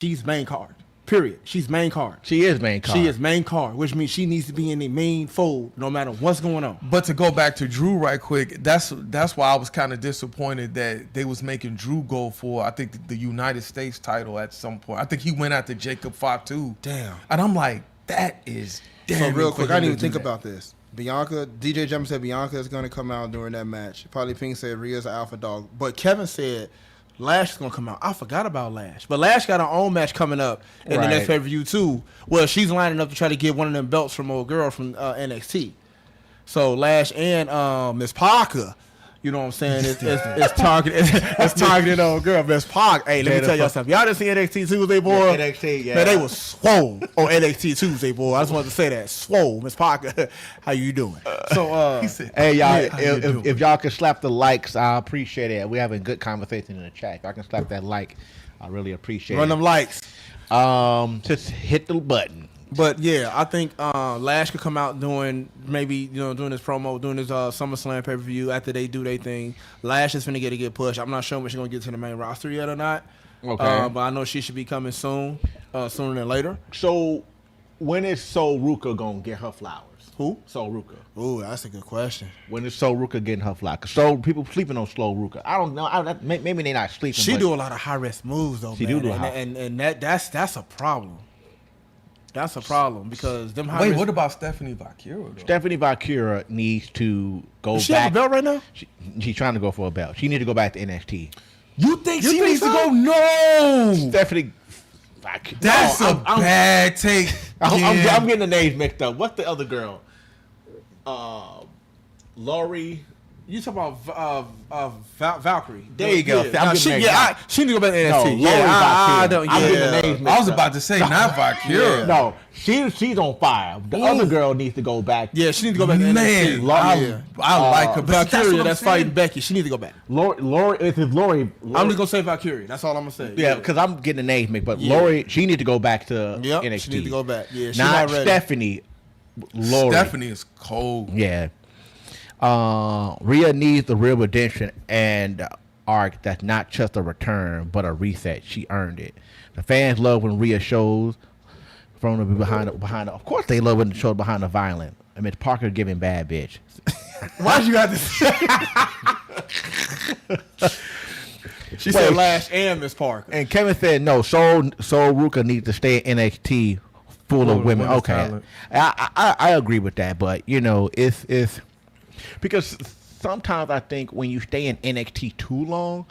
she's main card. Period. She's main card. She is main card. She is main card, which means she needs to be in the main fold no matter what's going on. But to go back to Drew right quick, that's why I was kind of disappointed that they was making Drew go for, I think, the United States title at some point. I think he went after Jacob Fatu. Damn. And I'm like, that is damn. So real quick, I didn't even think about this. Bianca, DJ Jump said Bianca is going to come out during that match. Probably Pink said Rhea's an alpha dog. But Kevin said Lash is going to come out. I forgot about Lash. But Lash got her own match coming up in the next pay-per-view, too. Well, she's lining up to try to get one of them belts from old girl from NXT. So Lash and Miss Parker, you know what I'm saying, it's targeted old girl, Miss Parker. Hey, let me tell y'all something. Y'all didn't see NXT Tuesday, boy? Yeah, NXT, yeah. Man, they was swole on NXT Tuesday, boy. I just wanted to say that. Swole. Miss Parker, how you doing? So, hey, y'all, if y'all can slap the likes, I appreciate it. We're having good conversation in the chat. If y'all can slap that like, I really appreciate it. Run them likes. Just hit the button. But yeah, I think Lash could come out doing doing his promo, doing his SummerSlam pay-per-view after they do their thing. Lash is finna get a good push. I'm not sure when she's gonna get to the main roster yet or not. Okay. But I know she should be coming soon, sooner than later. So when is Sol Ruka gonna get her flowers? Who? Sol Ruka. Ooh, that's a good question. When is Sol Ruka getting her flowers? Cause people sleeping on Sol Ruka. I don't know. Maybe they're not sleeping. She do a lot of high risk moves though. She man. do and that's a problem. That's a problem because them high Wait, risk. what about Stephanie Vakira, though? Stephanie Vakira needs to go Does she back. have a belt right now? She's trying to go for a belt. She needs to go back to NXT. You think she think needs so? to go? No. Stephanie. That's a bad take. I'm getting the names mixed up. What's the other girl? Laurie. You talking about Valkyrie? There you go. Yeah. She need to go back to NXT. No, I don't. I'm getting the Yeah. names mixed I was up. about to say not Vakira. No, she's on fire. The other girl needs to go back. Yeah, she needs to go back to Man, NXT. I like her. But Valkyria, what that's I'm saying. fighting Becky. She needs to go back. Laurie, it's Laurie. I'm just gonna say Valkyria. That's all I'm gonna say. Yeah, because I'm getting the names mixed. But Yeah. Laurie, she need to go back to Yep, NXT. she needs to go back. Yeah, she's not not ready. Stephanie. Laurie. Stephanie is cold. Yeah. Rhea needs the real redemption and arc that's not just a return but a reset. She earned it. The fans love when Rhea shows from the behind the. Of course, they love when it shows behind the violence. I mean, Parker giving bad bitch. Why'd you have to? She said Lash and Miss Parker. And Kevin said no. Sol Ruka needs to stay in NXT full of women. Okay, I agree with that, but it's because sometimes I think when you stay in NXT too long,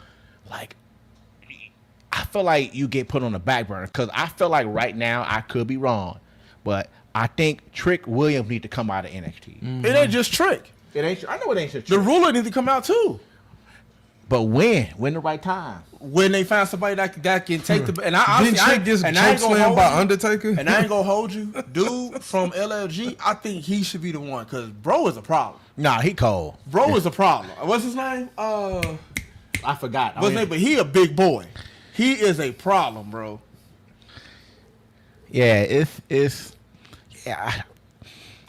like I feel like you get put on the back burner. Because I feel like right now I could be wrong, but I think Trick Williams need to come out of NXT. Mm-hmm. It ain't just Trick. It ain't. I know it ain't just The Trick. Ruler need to come out too. But when the right time? When they find somebody that can take the and Didn't Trick get chokeslammed by Undertaker? And I ain't gonna hold you, dude from LLG. I think he should be the one because bro is a problem. Nah, he cold. Bro is a problem. What's his name? I forgot. What's his name? But he a big boy. He is a problem, bro. Yeah, it's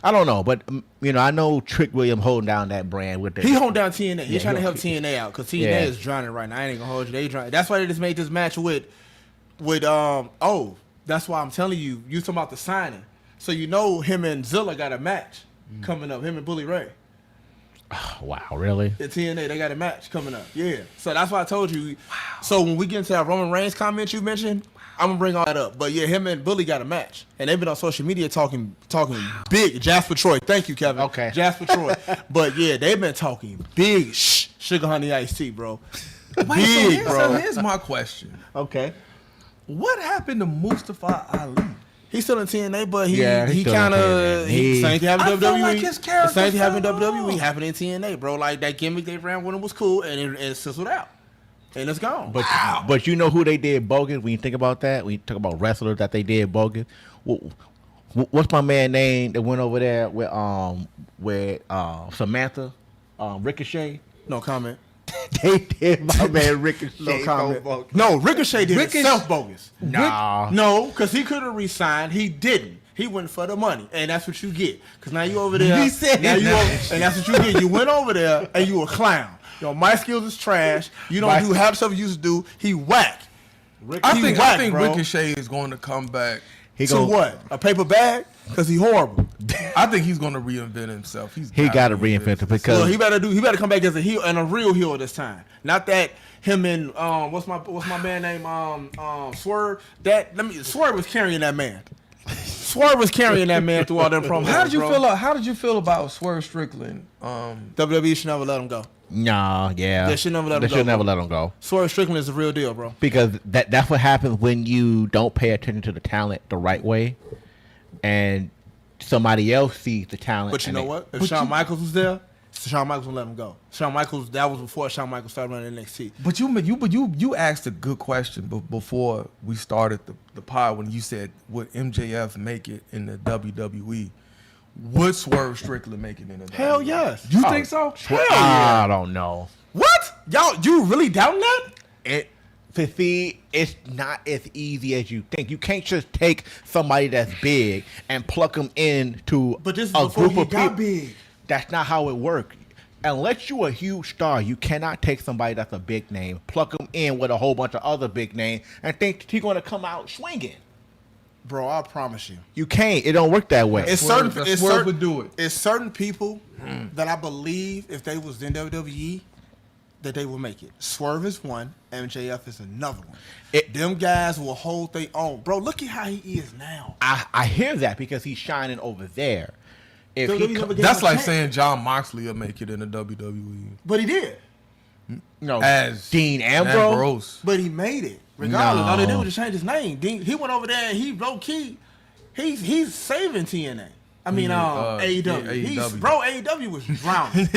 I don't know, but I know Trick Williams holding down that brand with that. He holding down TNA. He's trying to help TNA out because TNA is drowning right now. I ain't gonna hold you. They drowning. That's why they just made this match with that's why I'm telling you. You talking about the signing, so him and Zilla got a match coming up. Him and Bully Ray. Oh, wow, really? At TNA, they got a match coming up. Yeah. So that's why I told you. Wow. So when we get into that Roman Reigns comment you mentioned, I'm gonna bring all that up. But yeah, him and Bully got a match, and they've been on social media talking big. Jasper Troy, thank you, Kevin. Okay. Jasper Troy. But yeah, they've been talking big. Sugar Honey Iced Tea, bro. Big, bro. Here's my question. Okay. What happened to Mustafa Ali? He's still in TNA, but he still kind in of TNA. same thing happened in I felt WWE. like his character The same thing happened in fell WWE off. happened in TNA, bro. Like that gimmick they ran with him was cool, and it sizzled out, and it's gone. But you know who they did bogus? When you think about that, when you talk about wrestlers that they did bogus, what's my man name that went over there with Samantha, Ricochet? No comment. They did my man Ricochet. No comment. bogus. No, Ricochet did himself bogus. Nah. No, because he could have resigned. He didn't. He went for the money, and that's what you get. Because now you over there. He said now it. you over, and that's what you get. You went over there, and you a clown. My skills is trash. You don't do half the stuff you used to do. He whack. I think bro. Ricochet is going to come back. To what? A paper bag? Because he's horrible. I think he's going to reinvent himself. He got to reinvent it because well, he better come back as a heel and a real heel this time. Not that him and what's my man name Swerve. Swerve was carrying that man. Swerve was carrying that man through all them promos. How did you feel about Swerve Strickland? WWE should never let him go. Nah, yeah. They should never let him go. Swerve Strickland is the real deal, bro. Because that's what happens when you don't pay attention to the talent the right way, and somebody else sees the talent. But you know what? If Shawn Michaels was there, Shawn Michaels would let him go. Shawn Michaels, that was before Shawn Michaels started running NXT. But you asked a good question before we started the pod when you said, would MJF make it in the WWE? Would Swerve Strickland make it in the WWE? Hell yes. You think so? Hell yeah. I don't know. What? You really doubting that? It's not as easy as you think. You can't just take somebody that's big and pluck them into But this is a before group he of got people. big. That's not how it works. Unless you're a huge star, you cannot take somebody that's a big name, plug them in with a whole bunch of other big names, and think he's going to come out swinging. Bro, I promise you. You can't. It don't work that way. Swerve would do it. It's certain people that I believe if they was in WWE, that they will make it. Swerve is one. MJF is another one. Them guys will hold their own. Bro, look at how he is now. I hear that because he's shining over there. That's like saying John Moxley will make it in the WWE. But he did. No, as Dean Ambrose. But he made it. Regardless, all they did was just change his name. He went over there and he low key. He's saving TNA. I mean, AEW. AEW was drowning.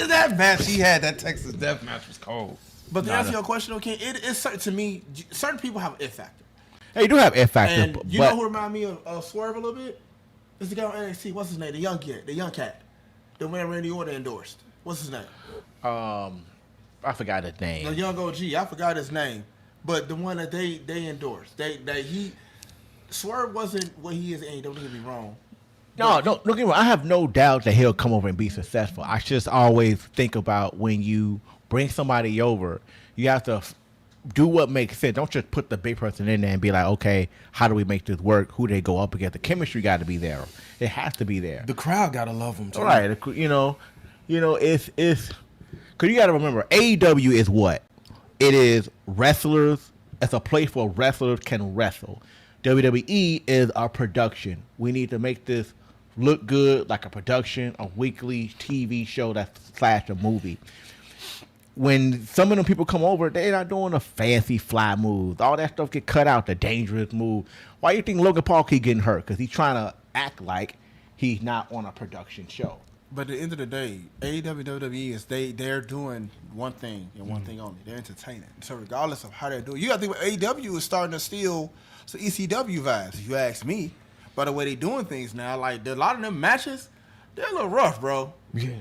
that match he had, that Texas Death match was cold. But to answer your question, okay, it's certain to me. Certain people have an it factor. Hey, you do have it factor. And you know who remind me of Swerve a little bit? It's the guy on NXT. What's his name? The young cat. The man Randy Orton endorsed. What's his name? I forgot his name. The young OG. I forgot his name. But the one that they endorsed. Swerve wasn't what he is. And don't get me wrong. No, don't get me wrong. I have no doubt that he'll come over and be successful. I just always think about when you bring somebody over, you have to do what makes sense. Don't just put the big person in there and be like, okay, how do we make this work? Who they go up against? The chemistry got to be there. It has to be there. The crowd got to love him too. All right. It's because you got to remember, AEW is what? It is wrestlers. It's a place where wrestlers can wrestle. WWE is our production. We need to make this look good, like a production, a weekly TV show / a movie. When some of them people come over, they're not doing the fancy fly moves. All that stuff get cut out, the dangerous move. Why do you think Logan Paul keep getting hurt? Because he's trying to act like he's not on a production show. But at the end of the day, AEW, WWE is they're doing one thing and one thing only. They're entertaining. So regardless of how they're doing, you got to think AEW is starting to steal some ECW vibes, if you ask me. By the way they doing things now, like a lot of them matches, they're a little rough, bro. Yeah,